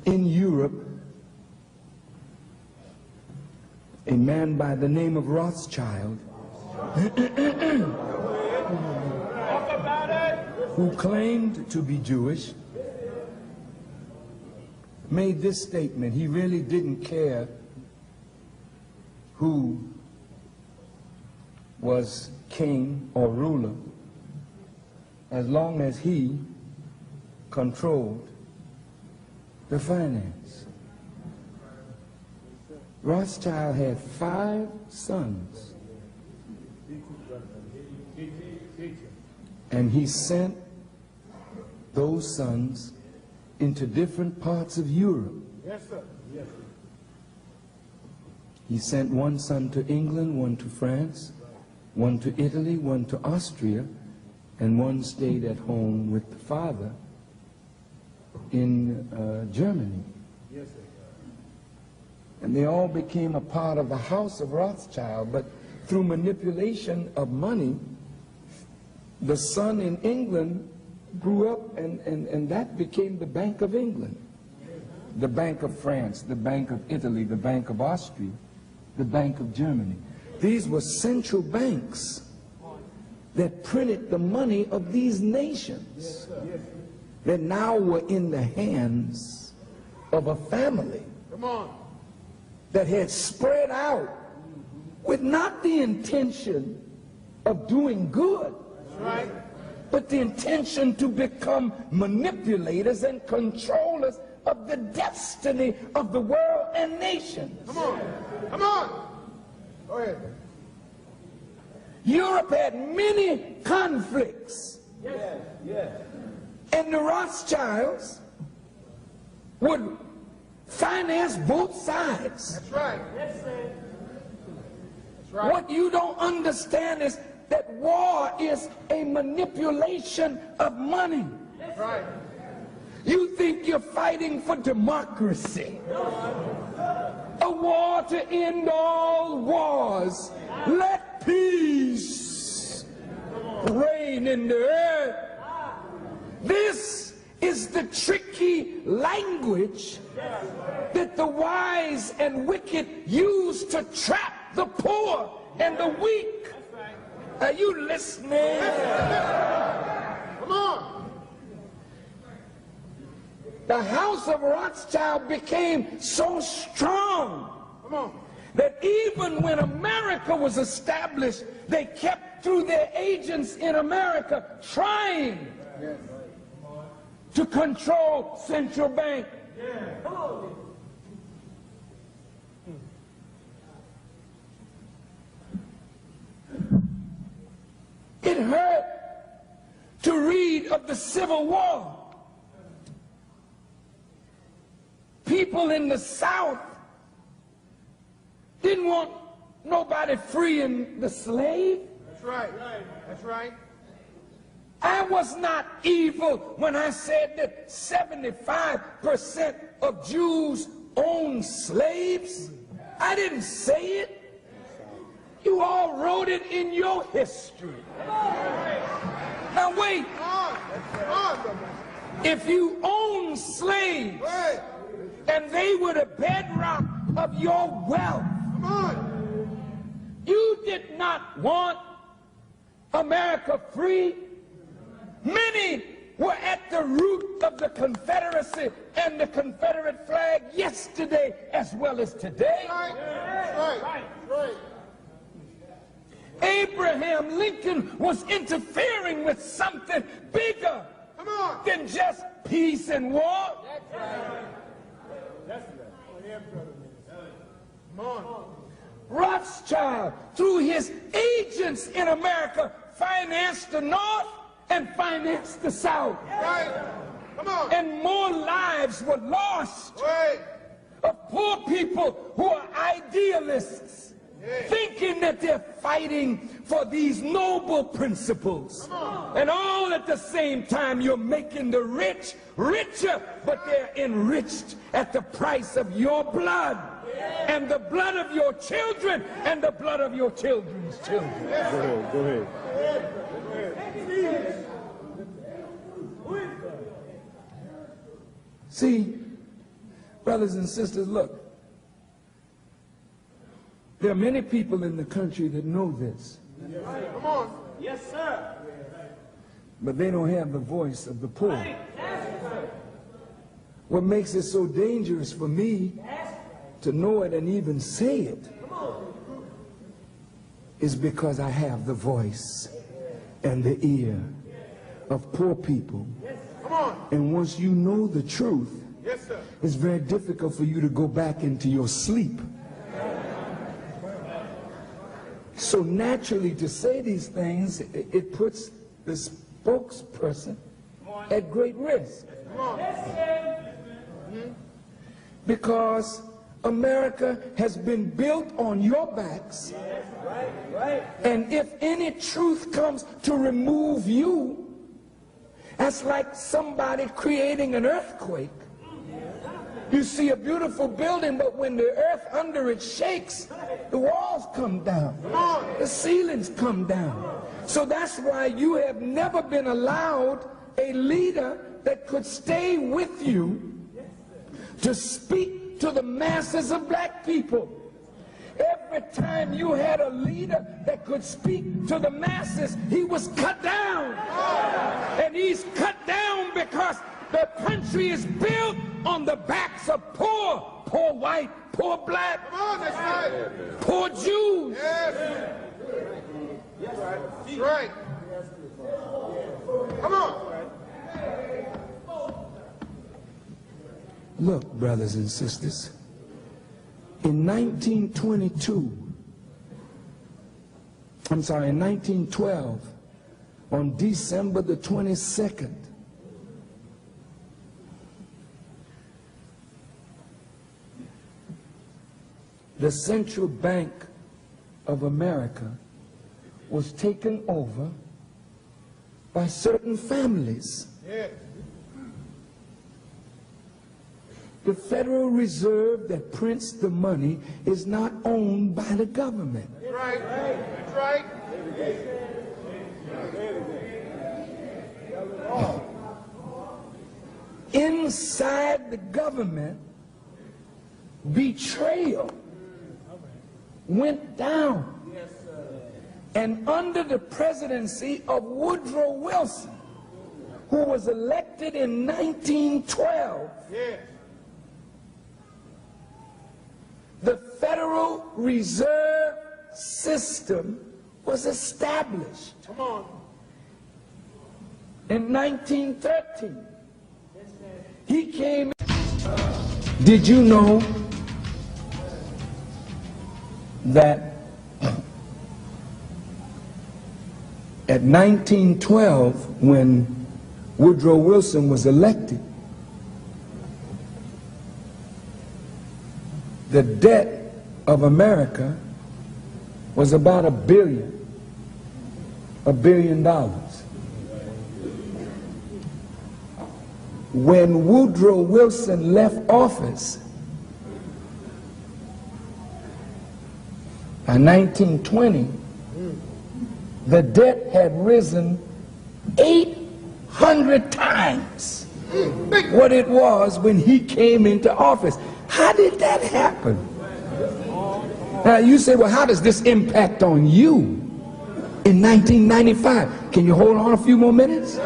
in Europe, a man by the name of Rothschild, who claimed to be Jewish, made this statement. He really didn't care who was king or ruler, as long as he controlled the finance. Rothschild had 5 sons, and he sent those sons into different parts of Europe. Yes, sir. Yes. He sent one son to England, one to France, one to Italy, one to Austria, and one stayed at home with the father in Germany. Yes, sir. And they all became a part of the house of Rothschild, but through manipulation of money, the son in England grew up, and that became the Bank of England, the Bank of France, the Bank of Italy, the Bank of Austria, the Bank of Germany. These were central banks that printed the money of these nations that now were in the hands of a family that had spread out with not the intention of doing good, but the intention to become manipulators and controllers of the destiny of the world and nations. Come on. Come on. Go ahead. Europe had many conflicts. Yes. Yes. And the Rothschilds would finance both sides. That's right. Yes, sir. That's right. What you don't understand is that war is a manipulation of money. That's right. You think you're fighting for democracy. A war to end all wars. Let peace reign in the earth. This is the tricky language that the wise and wicked use to trap the poor and the weak. Are you listening? Come on. The house of Rothschild became so strong that even when America was established, they kept through their agents in America trying to control central bank. It hurt to read of the Civil War. People in the South didn't want nobody freeing the slave. That's right. That's right. I was not evil when I said that 75% of Jews own slaves. I didn't say it. You all wrote it in your history. Now wait. If you own slaves and they were the bedrock of your wealth, you did not want America free. Many were at the root of the Confederacy and the Confederate flag yesterday as well as today. Right. Abraham Lincoln was interfering with something bigger than just peace and war. Rothschild, through his agents in America, financed the North and financed the South. And more lives were lost of poor people who are idealists, thinking that they're fighting for these noble principles. And all at the same time, you're making the rich richer, but they're enriched at the price of your blood and the blood of your children and the blood of your children's children. Go ahead. See, brothers and sisters, look. There are many people in the country that know this. Come on. Yes, sir. But they don't have the voice of the poor. What makes it so dangerous for me to know it and even say it is because I have the voice and the ear of poor people. Come on. And once you know the truth, Yes, sir. it's very difficult for you to go back into your sleep. So naturally, to say these things, it puts the spokesperson at great risk. Come on. Because America has been built on your backs. And if any truth comes to remove you, that's like somebody creating an earthquake. You see a beautiful building, but when the earth under it shakes, the walls come down, the ceilings come down. So that's why you have never been allowed a leader that could stay with you to speak to the masses of black people. Every time you had a leader that could speak to the masses, he was cut down. And he's cut down because the country is built on the backs of poor white, poor black, Come on, that's right. poor Jews. Yes. That's right. Come on. Look, brothers and sisters, in 1912, on December the 22nd, the Central Bank of America was taken over by certain families. Yes. The Federal Reserve that prints the money is not owned by the government. That's right. That's right. Inside the government, betrayal went down. And under the presidency of Woodrow Wilson, who was elected in 1912, Yes. the Federal Reserve System was established. Come on. In 1913, he came. Did you know that at 1912, when Woodrow Wilson was elected, the debt of America was about $1 billion. When Woodrow Wilson left office in 1920, the debt had risen 800 times what it was when he came into office. How did that happen? Now you say, well, how does this impact on you in 1995? Can you hold on a few more minutes?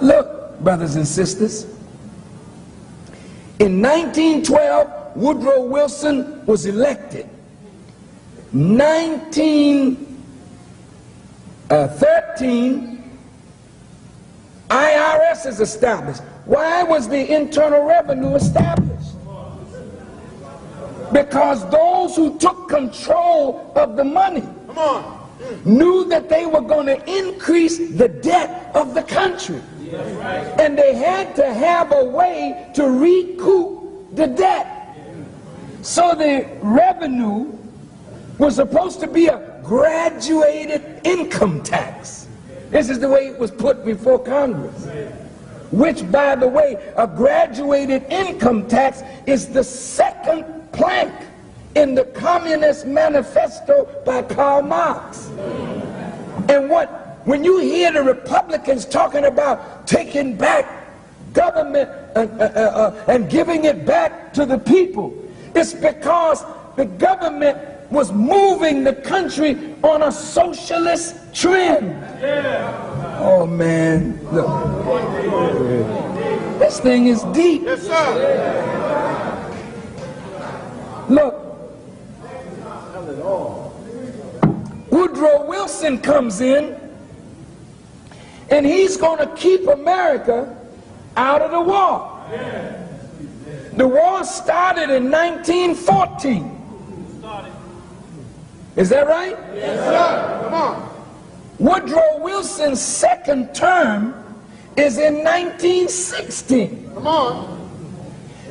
Look, brothers and sisters, in 1912, Woodrow Wilson was elected. 1913, IRS is established. Why was the Internal Revenue established? Because those who took control of the money Come on. knew that they were going to increase the debt of the country. And they had to have a way to recoup the debt. So the revenue was supposed to be a graduated income tax. This is the way it was put before Congress. Which, by the way, a graduated income tax is the second plank in the Communist Manifesto by Karl Marx. And what when you hear the Republicans talking about taking back government and giving it back to the people, it's because the government was moving the country on a socialist trend. Oh man, look. This thing is deep. Yes, sir. Look. Woodrow Wilson comes in, and he's going to keep America out of the war. The war started in 1914. Is that right? Yes, sir. Come on. Woodrow Wilson's second term is in 1916. Come on.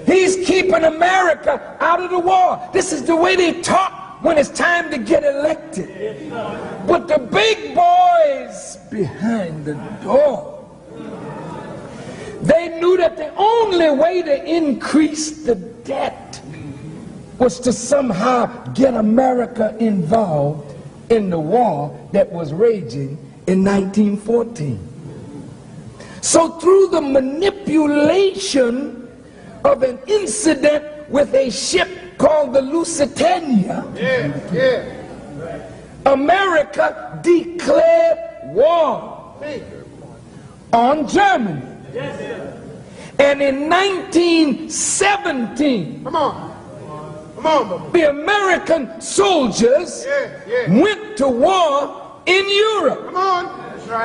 He's keeping America out of the war. This is the way they talk when it's time to get elected. But the big boys behind the door, they knew that the only way to increase the debt was to somehow get America involved in the war that was raging in 1914. So through the manipulation of an incident with a ship called the Lusitania, America declared war on Germany. And in 1917, the American soldiers went to war in Europe.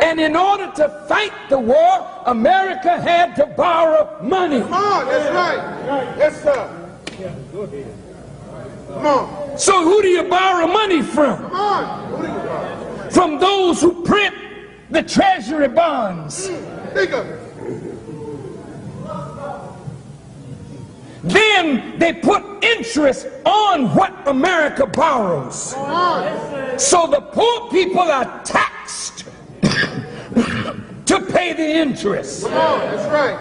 And in order to fight the war, America had to borrow money. Come on, that's right. Yes, sir. Come on. So who do you borrow money from? Come on. Who do you borrow? From those who print the treasury bonds. Think of it. Then they put interest on what America borrows. Come on. So the poor people are taxed to pay the interest. Come on, that's right.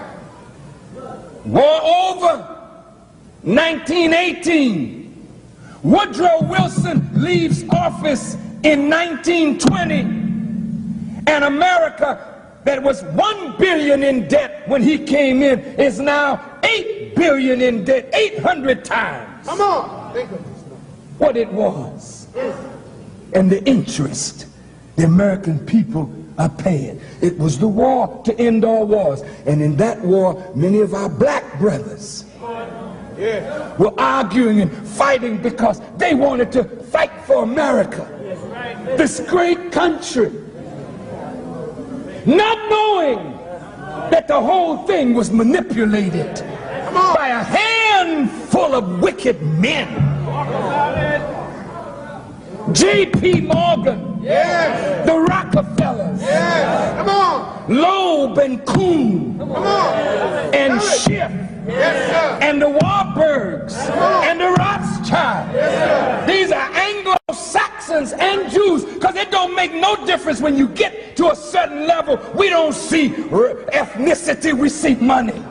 War over, 1918. Woodrow Wilson leaves office in 1920, and America, that was $1 billion in debt when he came in, is now $8 billion in debt, 800 times. Come on. Think of this. What it was. And the interest the American people are paying. It was the war to end all wars. And in that war, many of our black brothers were arguing and fighting because they wanted to fight for America, this great country, not knowing that the whole thing was manipulated by a handful of wicked men. J.P. Morgan, the Rockefellers, Come on. Loeb and Kuhn, Come on. and Schiff, Yes, sir. and the Warburgs, and the Rothschild. These are Anglo-Saxons and Jews, because it don't make no difference when you get to a certain level. We don't see ethnicity, we see money.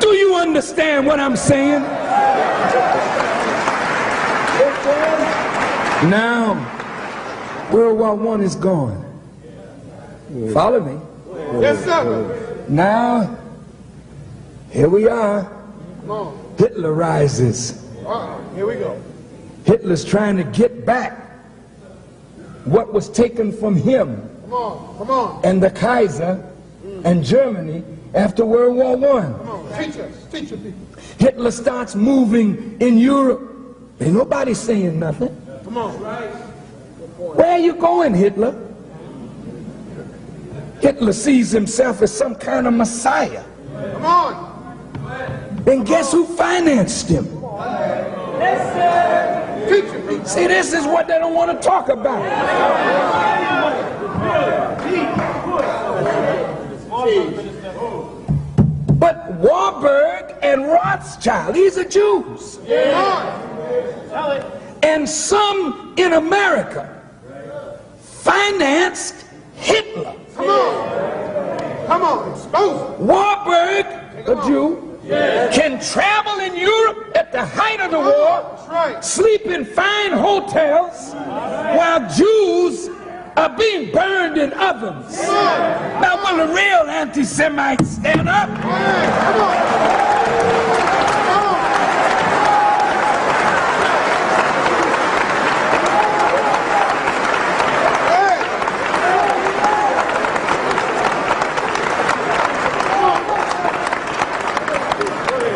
Do you understand what I'm saying? Now, World War I is gone. Follow me. Yes, sir. Now, here we are. Come on. Hitler rises. Here we go. Hitler's trying to get back what was taken from him Come on. Come on. and the Kaiser and Germany after World War I. Come on. Teach us. Teach your people. Hitler starts moving in Europe. Ain't nobody saying nothing. Come on. Where are you going, Hitler? Hitler sees himself as some kind of messiah. Come on. And guess who financed him? Teach your people. See, this is what they don't want to talk about. But Warburg and Rothschild, these are Jews. Come on. And some in America financed Hitler. Come on. Come on. Expose it. Warburg, a Jew, can travel in Europe at the height of the war, That's right. sleep in fine hotels, while Jews are being burned in ovens. Now, will a real anti-Semite stand up?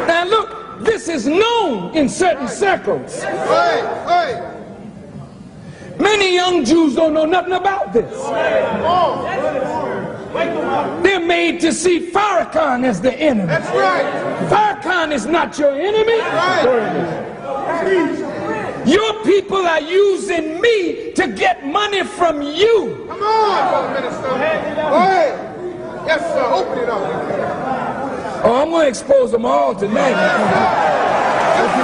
Now, look, this is known in certain circles. Many young Jews don't know nothing about this. They're made to see Farrakhan as the enemy. That's right. Farrakhan is not your enemy. Your people are using me to get money from you. Come on, minister. Go ahead. Yes, sir. Open it up. Oh, I'm going to expose them all tonight. Yes, sir.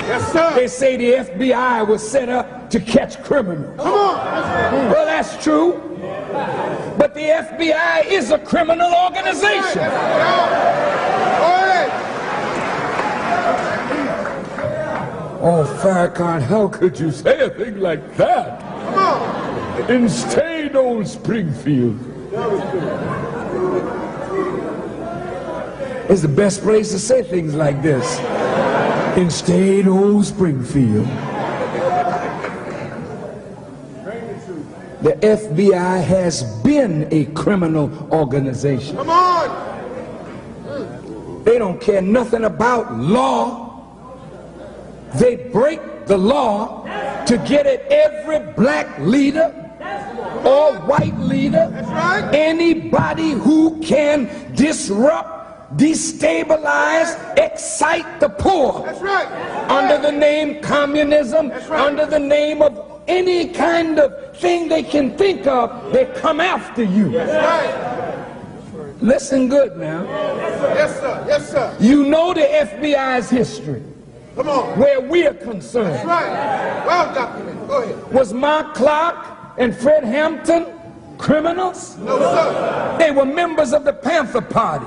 Yes, sir. They say the FBI was set up to catch criminals. Come on. Well, that's true. But the FBI is a criminal organization. Go ahead. Oh, Farrakhan, how could you say a thing like that? Come on. In staid old Springfield. It's the best place to say things like this. In staid old Springfield. The FBI has been a criminal organization. Come on. They don't care nothing about law. They break the law to get at every black leader or white leader, That's right. anybody who can disrupt, destabilize, excite the poor. That's right. Under the name communism, That's right. under the name of any kind of thing they can think of, they come after you. That's right. Listen good now. Yes, sir. Yes, sir. You know the FBI's history, Come on. where we're concerned. That's right. Well documented. Go ahead. Was Mark Clark and Fred Hampton criminals? No, sir. They were members of the Panther Party.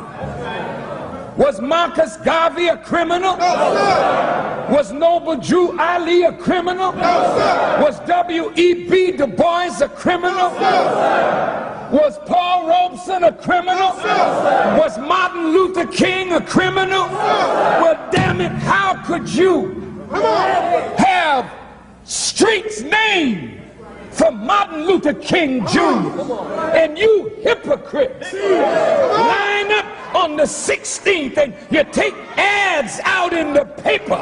Was Marcus Garvey a criminal? No, sir. Was Noble Drew Ali a criminal? No, sir. Was W.E.B. Du Bois a criminal? No, sir. Was Paul Robeson a criminal? No, sir. Was Martin Luther King a criminal? Well, damn it, how could you Come on. have streets named for Martin Luther King Jr. and you hypocrites line up on the 16th and you take ads out in the paper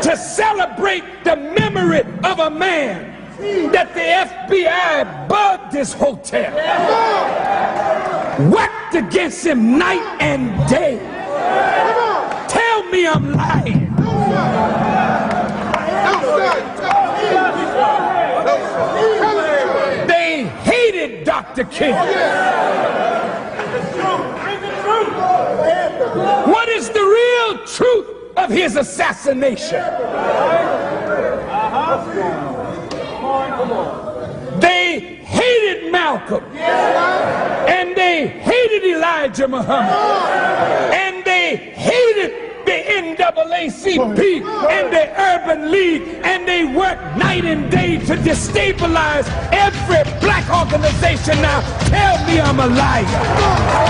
to celebrate the memory of a man that the FBI bugged this hotel, worked against him night and day. Tell me I'm lying. No, sir. They hated Dr. King. What is the real truth of his assassination? They hated Malcolm, and they hated Elijah Muhammad, and they hated the NAACP and the Urban League, and they worked night and day to destabilize every black organization. Now tell me I'm a liar.